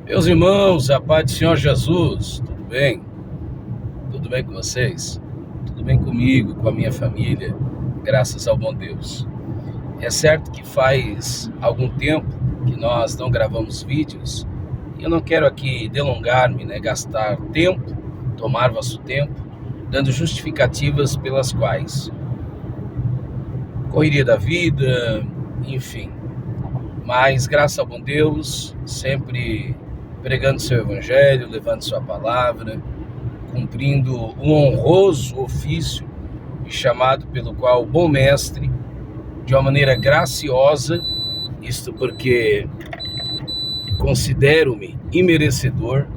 Meus irmãos, a paz do Senhor Jesus, tudo bem? Tudo bem com vocês? Tudo bem comigo, com a minha família, graças ao bom Deus. É certo que faz algum tempo que nós não gravamos vídeos, e eu não quero aqui delongar-me, gastar tempo, tomar vosso tempo, dando justificativas pelas quais. Correria da vida, enfim. Mas graças ao bom Deus, sempre pregando seu evangelho, levando sua palavra, cumprindo um honroso ofício e chamado pelo qual o bom mestre, de uma maneira graciosa, isto porque considero-me imerecedor,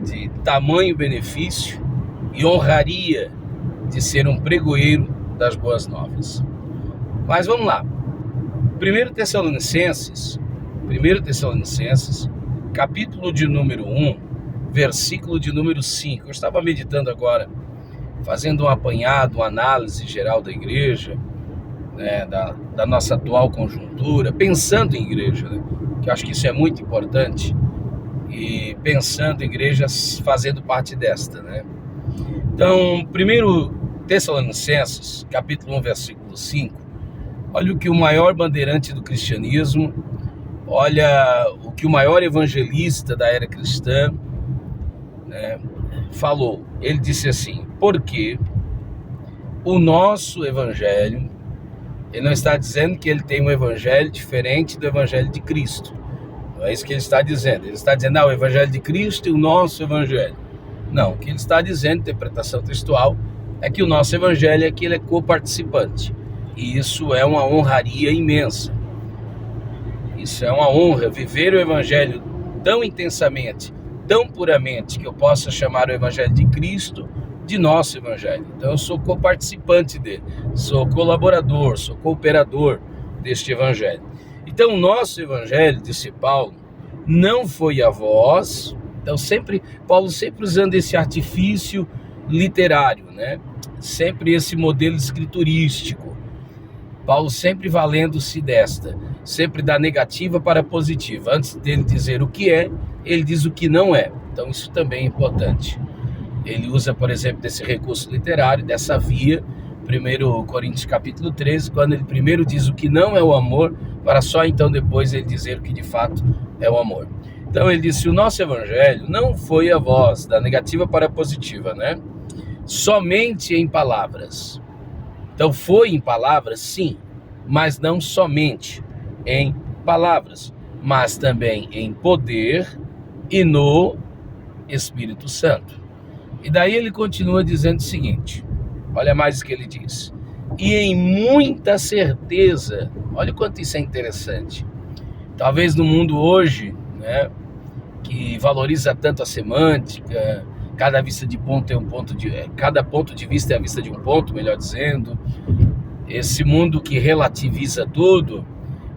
de tamanho benefício e honraria de ser um pregoeiro das boas novas. Mas vamos lá. 1 Tessalonicenses, capítulo de número 1, versículo de número 5. Eu estava meditando agora, fazendo um apanhado, uma análise geral da igreja, da nossa atual conjuntura, pensando em igreja, que eu acho que isso é muito importante, e pensando em igrejas fazendo parte desta. Então, 1 Tessalonicenses, capítulo 1, versículo 5, olha o que o maior bandeirante do cristianismo, olha o que o maior evangelista da era cristã falou. Ele disse assim: porque o nosso evangelho, ele não está dizendo que ele tem um evangelho diferente do evangelho de Cristo. Não é isso que ele está dizendo. Ele está dizendo, o evangelho de Cristo e o nosso evangelho. Não, o que ele está dizendo, interpretação textual, é que o nosso evangelho é que ele é coparticipante. E isso é uma honraria imensa. Isso é uma honra, viver o evangelho tão intensamente, tão puramente, que eu possa chamar o evangelho de Cristo de nosso evangelho. Então eu sou coparticipante dele, sou colaborador, sou cooperador deste evangelho. Então o nosso evangelho, disse Paulo, não foi a vós. Então Paulo sempre usando esse artifício literário, sempre esse modelo escriturístico. Paulo sempre valendo-se desta, sempre da negativa para a positiva. Antes dele dizer o que é, ele diz o que não é. Então isso também é importante. Ele usa, por exemplo, desse recurso literário, dessa via, 1 Coríntios capítulo 13, quando ele primeiro diz o que não é o amor, para só então depois ele dizer o que de fato é o amor. Então ele disse, o nosso evangelho não foi a voz, da negativa para a positiva, somente em palavras. Então foi em palavras, sim, mas não somente em palavras, mas também em poder e no Espírito Santo. E daí ele continua dizendo o seguinte, olha mais o que ele diz, e em muita certeza. Olha o quanto isso é interessante. Talvez no mundo hoje, que valoriza tanto a semântica, cada ponto de vista é a vista de um ponto, melhor dizendo. Esse mundo que relativiza tudo,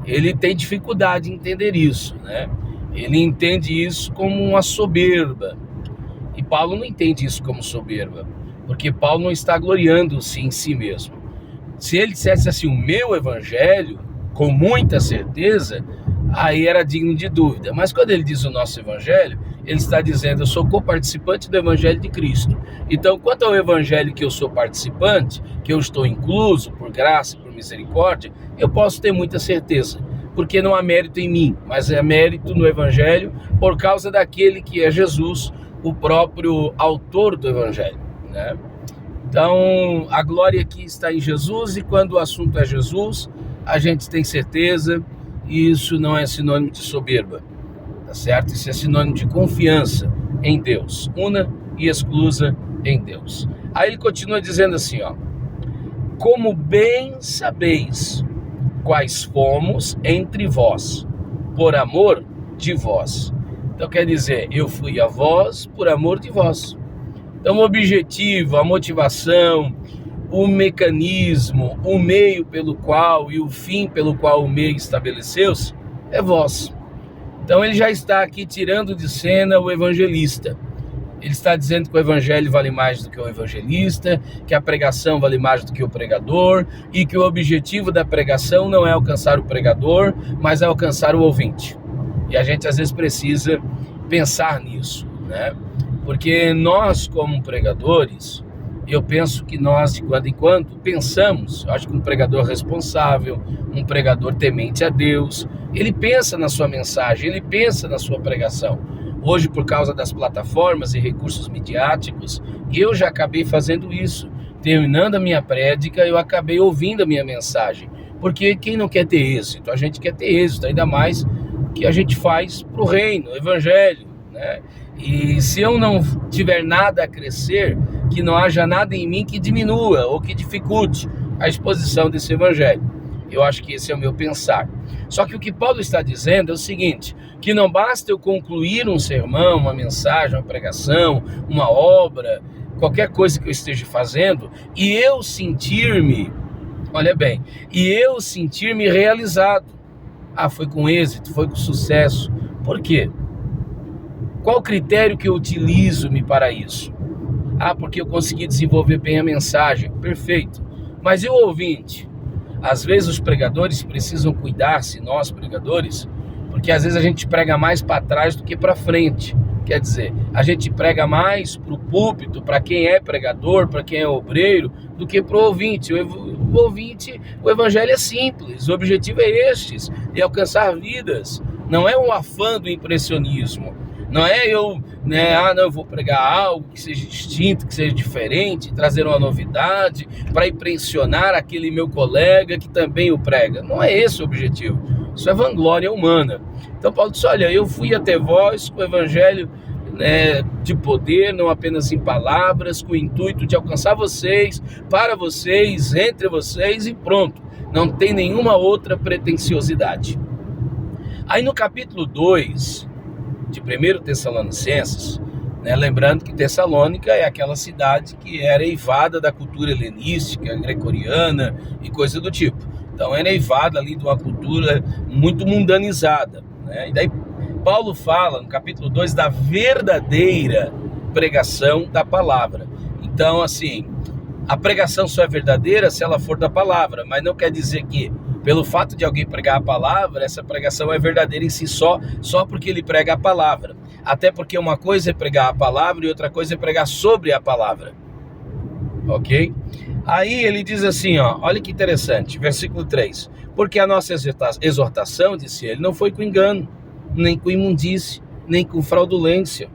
ele tem dificuldade em entender isso, Ele entende isso como uma soberba. E Paulo não entende isso como soberba, porque Paulo não está gloriando-se em si mesmo. Se ele dissesse assim, o meu evangelho, com muita certeza, aí era digno de dúvida. Mas quando ele diz o nosso evangelho, ele está dizendo, eu sou coparticipante do evangelho de Cristo. Então, quanto ao evangelho que eu sou participante, que eu estou incluso por graça e por misericórdia, eu posso ter muita certeza, porque não há mérito em mim, mas é mérito no evangelho por causa daquele que é Jesus, o próprio autor do evangelho, Então, a glória aqui está em Jesus, e quando o assunto é Jesus, a gente tem certeza, e isso não é sinônimo de soberba, tá certo? Isso é sinônimo de confiança em Deus, una e exclusa em Deus. Aí ele continua dizendo assim, como bem sabeis quais fomos entre vós, por amor de vós. Então quer dizer, eu fui a vós por amor de vós. Então o objetivo, a motivação, o mecanismo, o meio pelo qual e o fim pelo qual o meio estabeleceu-se é vós. Então ele já está aqui tirando de cena o evangelista. Ele está dizendo que o evangelho vale mais do que o evangelista, que a pregação vale mais do que o pregador, e que o objetivo da pregação não é alcançar o pregador, mas é alcançar o ouvinte. E a gente às vezes precisa pensar nisso, né? Porque nós, como pregadores, eu penso que nós, de quando em quando, pensamos, acho que um pregador responsável, um pregador temente a Deus, ele pensa na sua mensagem, ele pensa na sua pregação. Hoje, por causa das plataformas e recursos midiáticos, eu já acabei fazendo isso. Terminando a minha prédica, eu acabei ouvindo a minha mensagem. Porque quem não quer ter êxito? A gente quer ter êxito, ainda mais que a gente faz para o reino, o evangelho, né? E se eu não tiver nada a crescer, que não haja nada em mim que diminua ou que dificulte a exposição desse evangelho. Eu acho que esse é o meu pensar. Só que o que Paulo está dizendo é o seguinte, que não basta eu concluir um sermão, uma mensagem, uma pregação, uma obra, qualquer coisa que eu esteja fazendo, e eu sentir-me, olha bem, e eu sentir-me realizado. Ah, foi com êxito, foi com sucesso. Por quê? Qual o critério que eu utilizo-me para isso? Ah, porque eu consegui desenvolver bem a mensagem. Perfeito. Mas e o ouvinte? Às vezes os pregadores precisam cuidar-se, nós pregadores, porque às vezes a gente prega mais para trás do que para frente. Quer dizer, a gente prega mais para o púlpito, para quem é pregador, para quem é obreiro, do que para o ouvinte. O ouvinte, o evangelho é simples, o objetivo é este, é alcançar vidas. Não é um afã do impressionismo. Não é eu, eu vou pregar algo que seja distinto, que seja diferente, trazer uma novidade para impressionar aquele meu colega que também o prega. Não é esse o objetivo. Isso é vanglória humana. Então Paulo disse, olha, eu fui até vós com o evangelho de poder, não apenas em palavras, com o intuito de alcançar vocês, para vocês, entre vocês e pronto. Não tem nenhuma outra pretensiosidade. Aí no capítulo 2... de 1 Tessalonicenses, lembrando que Tessalônica é aquela cidade que era eivada da cultura helenística, gregoriana e coisa do tipo. Então era eivada ali de uma cultura muito mundanizada, né? E daí Paulo fala no capítulo 2 da verdadeira pregação da palavra. Então assim, a pregação só é verdadeira se ela for da palavra, mas não quer dizer que pelo fato de alguém pregar a palavra, essa pregação é verdadeira em si só porque ele prega a palavra. Até porque uma coisa é pregar a palavra e outra coisa é pregar sobre a palavra. Ok? Aí ele diz assim, olha que interessante, versículo 3. Porque a nossa exortação, disse ele, não foi com engano, nem com imundície, nem com fraudulência.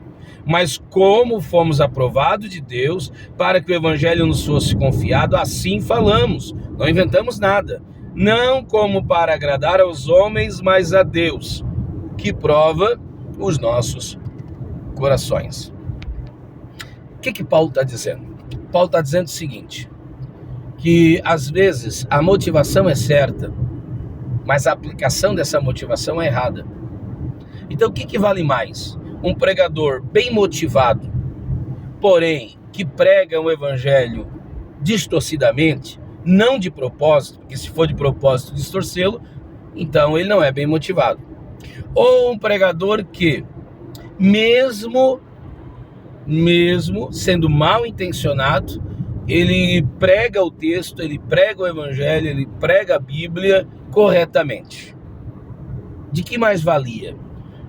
Mas como fomos aprovados de Deus para que o evangelho nos fosse confiado, assim falamos, não inventamos nada. Não como para agradar aos homens, mas a Deus, que prova os nossos corações. O que Paulo está dizendo? Paulo está dizendo o seguinte, que às vezes a motivação é certa, mas a aplicação dessa motivação é errada. Então o que vale mais? Um pregador bem motivado, porém que prega um evangelho distorcidamente, não de propósito, porque se for de propósito distorcê-lo, então ele não é bem motivado. Ou um pregador que, mesmo sendo mal intencionado, ele prega o texto, ele prega o evangelho, ele prega a Bíblia corretamente. De que mais valia?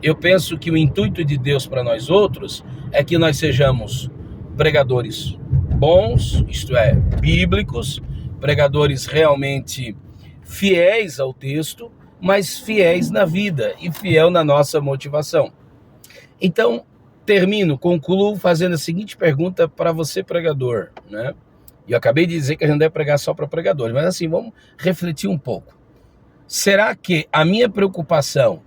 Eu penso que o intuito de Deus para nós outros é que nós sejamos pregadores bons, isto é, bíblicos, pregadores realmente fiéis ao texto, mas fiéis na vida e fiel na nossa motivação. Então, concluo fazendo a seguinte pergunta para você, pregador, né? E eu acabei de dizer que a gente não deve pregar só para pregadores, mas assim, vamos refletir um pouco. Será que a minha preocupação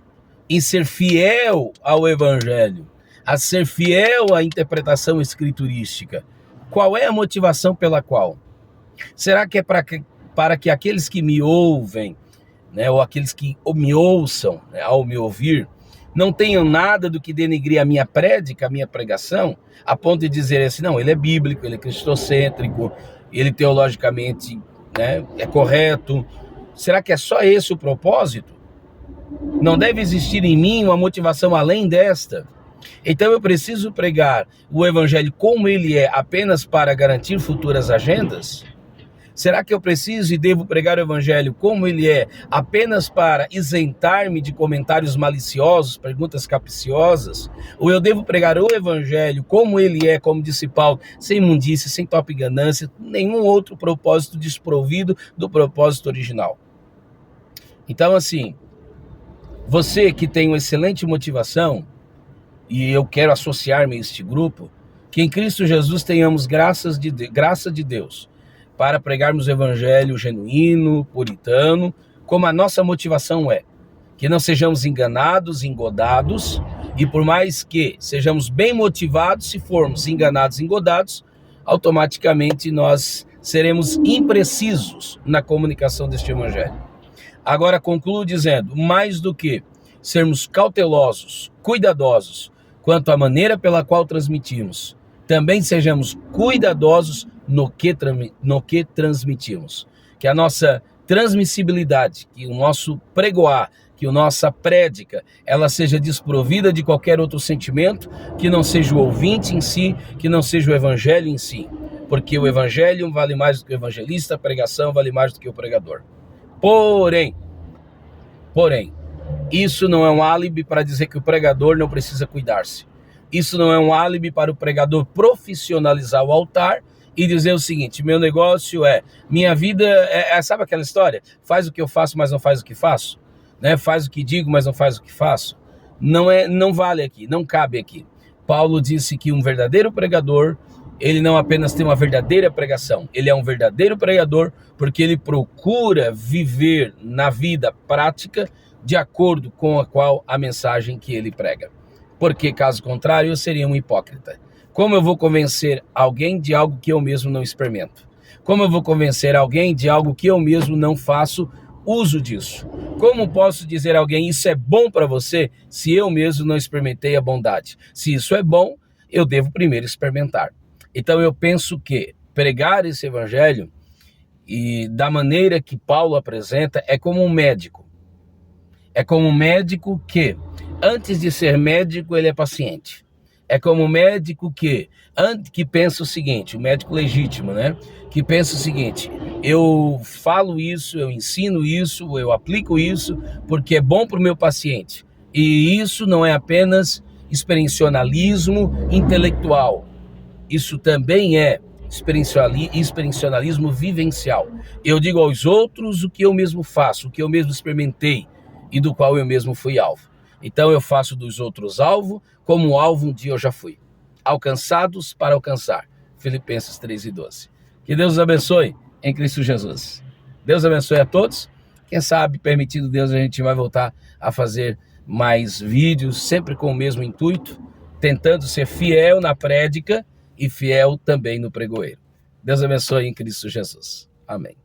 em ser fiel ao evangelho, a ser fiel à interpretação escriturística, qual é a motivação pela qual? Será que é para que aqueles que me ouvem, ou aqueles que me ouçam, ao me ouvir, não tenham nada do que denegrir a minha prédica, a minha pregação, a ponto de dizer assim, não, ele é bíblico, ele é cristocêntrico, ele teologicamente é correto. Será que é só esse o propósito? Não deve existir em mim uma motivação além desta? Então eu preciso pregar o evangelho como ele é apenas para garantir futuras agendas? Será que eu preciso e devo pregar o evangelho como ele é, apenas para isentar-me de comentários maliciosos, perguntas capciosas? Ou eu devo pregar o evangelho como ele é, como disse Paulo, sem imundície, sem top ganância, nenhum outro propósito desprovido do propósito original? Então, assim, você que tem uma excelente motivação, e eu quero associar-me a este grupo, que em Cristo Jesus tenhamos graça de Deus, para pregarmos o evangelho genuíno, puritano, como a nossa motivação é. Que não sejamos enganados, engodados, e por mais que sejamos bem motivados, se formos enganados, engodados, automaticamente nós seremos imprecisos na comunicação deste evangelho. Agora concluo dizendo, mais do que sermos cautelosos, cuidadosos, quanto à maneira pela qual transmitimos, também sejamos cuidadosos no que transmitimos. Que a nossa transmissibilidade, que o nosso pregoar, que a nossa prédica, ela seja desprovida de qualquer outro sentimento, que não seja o ouvinte em si, que não seja o evangelho em si. Porque o evangelho vale mais do que o evangelista, a pregação vale mais do que o pregador. Porém, isso não é um álibi para dizer que o pregador não precisa cuidar-se. Isso não é um álibi para o pregador profissionalizar o altar e dizer o seguinte, meu negócio minha vida sabe aquela história? Faz o que eu faço, mas não faz o que faço? Né? Faz o que digo, mas não faz o que faço? Não vale aqui, não cabe aqui. Paulo disse que um verdadeiro pregador, ele não apenas tem uma verdadeira pregação, ele é um verdadeiro pregador porque ele procura viver na vida prática de acordo com a mensagem que ele prega. Porque, caso contrário, eu seria um hipócrita. Como eu vou convencer alguém de algo que eu mesmo não experimento? Como eu vou convencer alguém de algo que eu mesmo não faço uso disso? Como posso dizer a alguém, isso é bom para você, se eu mesmo não experimentei a bondade? Se isso é bom, eu devo primeiro experimentar. Então eu penso que pregar esse evangelho, e da maneira que Paulo apresenta, é como um médico. É como um médico que, antes de ser médico, ele é paciente. É como um médico que pensa o seguinte, o médico legítimo, né? Que pensa o seguinte, eu falo isso, eu ensino isso, eu aplico isso, porque é bom para o meu paciente. E isso não é apenas experiencionalismo intelectual. Isso também é experiencionalismo vivencial. Eu digo aos outros o que eu mesmo faço, o que eu mesmo experimentei e do qual eu mesmo fui alvo. Então eu faço dos outros alvo, como alvo um dia eu já fui. Alcançados para alcançar. Filipenses 3:12. Que Deus os abençoe em Cristo Jesus. Deus abençoe a todos. Quem sabe, permitindo Deus, a gente vai voltar a fazer mais vídeos, sempre com o mesmo intuito, tentando ser fiel na prédica e fiel também no pregoeiro. Deus abençoe em Cristo Jesus. Amém.